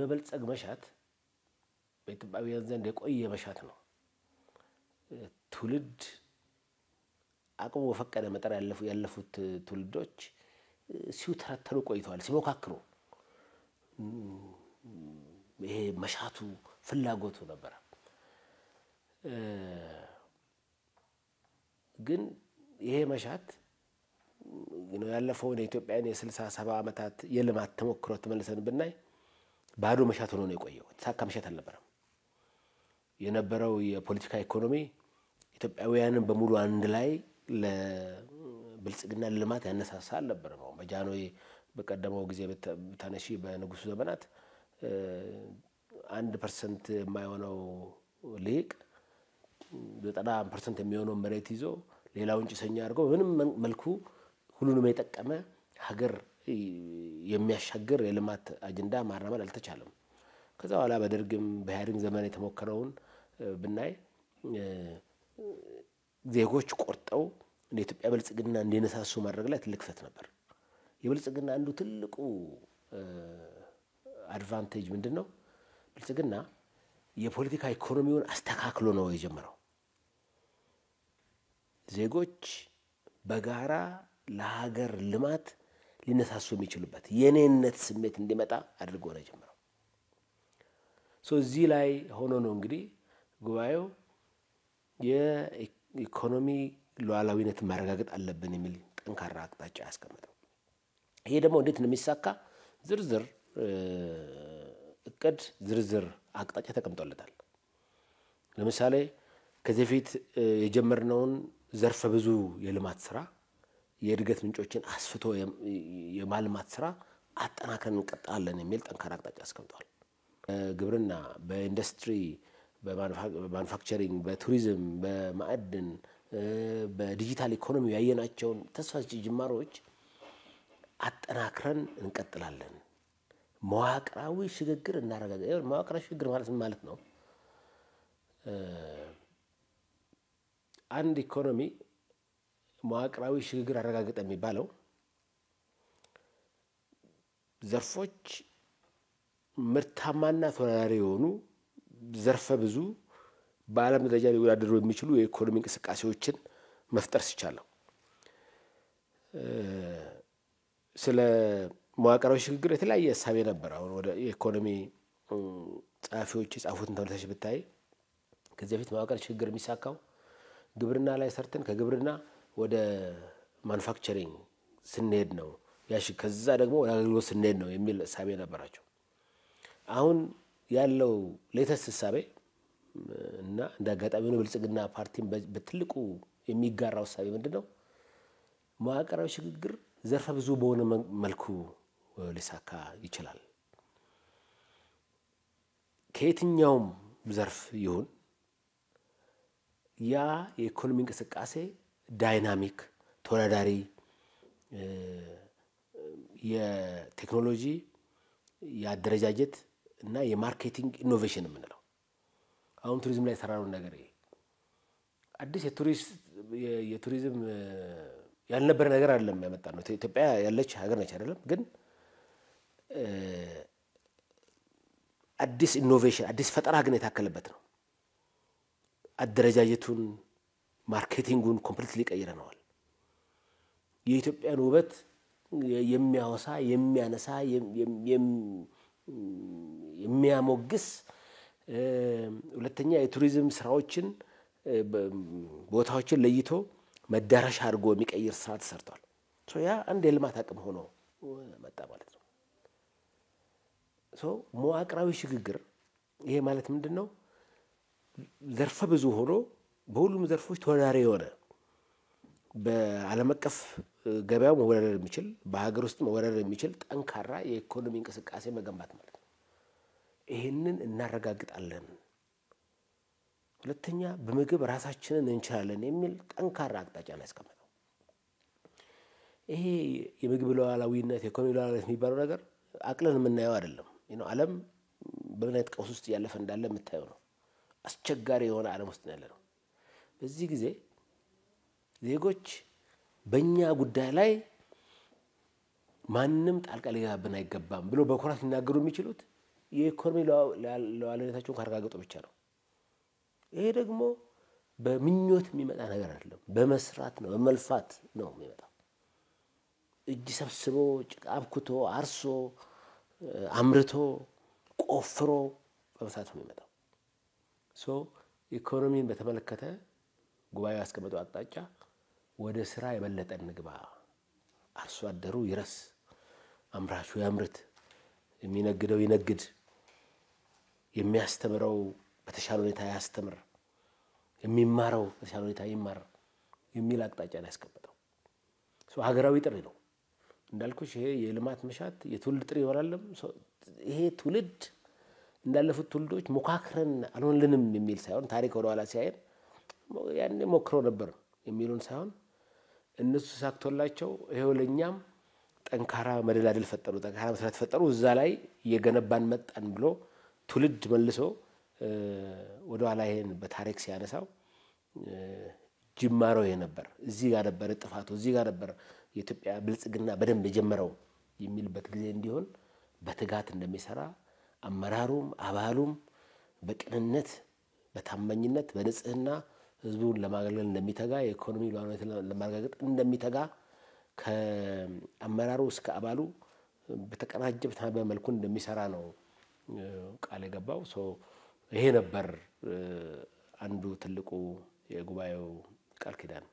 የመበልጸግ መሻት በኢትዮጵያውያን ዘንድ የቆየ መሻት ነው ትውልድ አቅሙ ወፈቀደ መጠር ያለፉት ትውልዶች ሲውተረተሩ ቆይተዋል ሲሞካክሩ ይሄ መሻቱ ፍላጎቱ ነበር ግን ይሄ መሻት ያለፈው የኢትዮጵያን የ60 70 አመታት የልማት ተሞክሮ ተመልሰን ብናይ ባዶ መሻት ሆኖ ነው የቆየው ተሳካ መሻት አልነበረም የነበረው የፖለቲካ ኢኮኖሚ ኢትዮጵያውያንን በሙሉ አንድ ላይ ለብልጽግና ልማት ያነሳሳ አልነበረም በጃንሆይ በቀደመው ጊዜ በታነሺ በንጉሱ ዘመናት 1% የማይሆነው ሊቅ 90% የሚሆነው መሬት ይዞ ሌላውን ጭሰኛ አድርገው ምንም መልኩ ሁሉንም የጠቀመ ሀገር የሚያሻገር የልማት አጀንዳ ማራመድ አልተቻለም ከዛ በኋላ በደርግም በኢህአዴግ ዘመን የተሞከረውን ብናይ ዜጎች ቆርጠው ለኢትዮጵያ ብልጽግና እንዲነሳሱ ማድረግ ላይ ትልቅ ፈት ነበር የብልጽግና አንዱ ትልቁ አድቫንቴጅ ምንድነው ብልጽግና የፖለቲካ ኢኮኖሚውን አስተካክሎ ነው የጀመረው ዜጎች በጋራ ለሀገር ልማት ሊነሳሱ የሚችሉበት የኔነት ስሜት እንዲመጣ አድርጎ ነው የጀመረው እዚህ ላይ ሆኖ ነው እንግዲህ ጉባኤው የኢኮኖሚ ሉዓላዊነት ማረጋገጥ አለብን የሚል ጠንካራ አቅጣጫ ያስቀመጠው ይሄ ደግሞ እንዴት ነው የሚሳካ ዝርዝር እቅድ ዝርዝር አቅጣጫ ተቀምጦለታል ለምሳሌ ከዚህ ፊት የጀመርነውን ዘርፈ ብዙ የልማት ስራ የእድገት ምንጮችን አስፍቶ የማልማት ስራ አጠናክረን እንቀጥላለን የሚል ጠንካራ አቅጣጫ አስቀምጧል ግብርና በኢንዱስትሪ በማኑፋክቸሪንግ በቱሪዝም በማዕድን በዲጂታል ኢኮኖሚ ያየናቸውን ተስፋች ጅማሮች አጠናክረን እንቀጥላለን መዋቅራዊ ሽግግር እናረጋግጣለን መዋቅራዊ ሽግግር ማለት ነው አንድ ኢኮኖሚ መዋቅራዊ ሽግግር አረጋግጠ የሚባለው ዘርፎች ምርታማና ተወዳዳሪ የሆኑ ዘርፈ ብዙ በአለም ደረጃ ሊወዳደሩ የሚችሉ የኢኮኖሚ እንቅስቃሴዎችን መፍጠር ሲቻለው ስለ መዋቅራዊ ሽግግር የተለያየ ሐሳብ ነበር አሁን ወደ ኢኮኖሚ ጻፊዎች ጻፉትን ተመልሰሽ ብታይ ከዚህ በፊት መዋቅራዊ ሽግግር የሚሳካው ግብርና ላይ ሰርተን ከግብርና ወደ ማኑፋክቸሪንግ ስንሄድ ነው ያሽ ከዛ ደግሞ ወደ አገልግሎት ስንሄድ ነው የሚል ሐሳብ ነበራቸው አሁን ያለው ሌተስት ሐሳብ እና እንዳጋጣሚ ነው ብልጽግና ፓርቲን በትልቁ የሚጋራው ሐሳብ ምንድነው መዋቅራዊ ሽግግር ዘርፈ ብዙ በሆነ መልኩ ሊሳካ ይችላል ከየትኛውም ዘርፍ ይሁን ያ የኢኮኖሚ እንቅስቃሴ ዳይናሚክ ተወዳዳሪ የቴክኖሎጂ ያደረጃጀት እና የማርኬቲንግ ኢኖቬሽን ምንለው አሁን ቱሪዝም ላይ ሰራው ነገር ይሄ አዲስ የቱሪዝም ያልነበረ ነገር አይደለም ያመጣ ነው ኢትዮጵያ ያለች ሀገር ነች አይደለም ግን አዲስ ኢኖቬሽን አዲስ ፈጠራ ግን የታከለበት ነው አደረጃጀቱን ማርኬቲንጉን ኮምፕሊትሊ ቀይረናል የኢትዮጵያን ውበት የሚያወሳ የሚያነሳ የሚያሞግስ ሁለተኛ የቱሪዝም ስራዎችን ቦታዎችን ለይቶ መዳረሻ አድርጎ የሚቀይር ስራ ተሰርቷል ያ አንድ የልማት አቅም ሆኖ መጣ ማለት ነው መዋቅራዊ ሽግግር ይሄ ማለት ምንድነው ዘርፈ ብዙ ሆኖ በሁሉም ዘርፎች ተወዳዳሪ የሆነ በዓለም አቀፍ ገበያው መወዳደር የሚችል በሀገር ውስጥ መወዳደር የሚችል ጠንካራ የኢኮኖሚ እንቅስቃሴ መገንባት ማለት ነው ይሄንን እናረጋግጣለን ሁለተኛ በመግብ ራሳችንን እንችላለን የሚል ጠንካራ አቅጣጫ ነው ያስቀመጠው ይሄ የምግብ ሉዓላዊነት የኢኮኖሚ ሉዓላዊነት የሚባለው ነገር አቅለን የምናየው አይደለም ዓለም በእውነት ቀውስ ውስጥ ያለፈ እንዳለ የምታየው ነው አስቸጋሪ የሆነ ዓለም ውስጥ ነው ያለነው በዚህ ጊዜ ዜጎች በእኛ ጉዳይ ላይ ማንንም ጣልቃ ሊገባብን አይገባም ብሎ በኩራት ሊናገሩ የሚችሉት የኢኮኖሚ ሉዓላዊነታቸውን ካረጋገጡ ብቻ ነው። ይሄ ደግሞ በምኞት የሚመጣ ነገር አይደለም፣ በመስራት ነው፣ በመልፋት ነው የሚመጣው። እጅ ሰብስቦ ጭቃ አብኩቶ አርሶ አምርቶ ቆፍሮ በመስራት ነው የሚመጣው። ኢኮኖሚን በተመለከተ ጉባኤው ያስቀመጠው አቅጣጫ ወደ ስራ የበለጠ እንግባ፣ አርሶ አደሩ ይረስ፣ አምራቹ ያምርት፣ የሚነግደው ይነግድ፣ የሚያስተምረው በተሻለ ሁኔታ ያስተምር፣ የሚማረው በተሻለ ሁኔታ ይማር የሚል አቅጣጫ ነው ያስቀመጠው። ሀገራዊ ጥሪ ነው እንዳልኩሽ። ይሄ የልማት መሻት የትውልድ ጥሪ ይሆናልም። ይሄ ትውልድ እንዳለፉት ትውልዶች ሞካክረን አልሆንልንም የሚል ሳይሆን ታሪክ ወደ ኋላ ሲያየን ያኔ ሞክረው ነበር የሚሉን ሳይሆን እነሱ ሳክቶላቸው ይሄው ለኛም ጠንካራ መደላደል ፈጠሩ፣ ጠንካራ መሰረት ፈጠሩ፣ እዛ ላይ እየገነባን መጣን ብሎ ትውልድ መልሶ ወደ ኋላ ይሄን በታሪክ ሲያነሳው ጅማሮ ይሄ ነበር፣ እዚህ ጋር ነበር ጥፋቱ፣ እዚህ ጋር ነበር የኢትዮጵያ ብልጽግና በደንብ የጀመረው የሚልበት ጊዜ እንዲሆን በትጋት እንደሚሰራ አመራሩም አባሉም በቅንነት በታማኝነት በንጽህና ህዝቡን ለማገልገል እንደሚተጋ የኢኮኖሚ ሉዓላዊነትን ለማረጋገጥ እንደሚተጋ ከአመራሩ እስከ አባሉ በተቀናጀ በተናበበ መልኩ እንደሚሰራ ነው ቃል የገባው። ይሄ ነበር አንዱ ትልቁ የጉባኤው ቃል ኪዳን።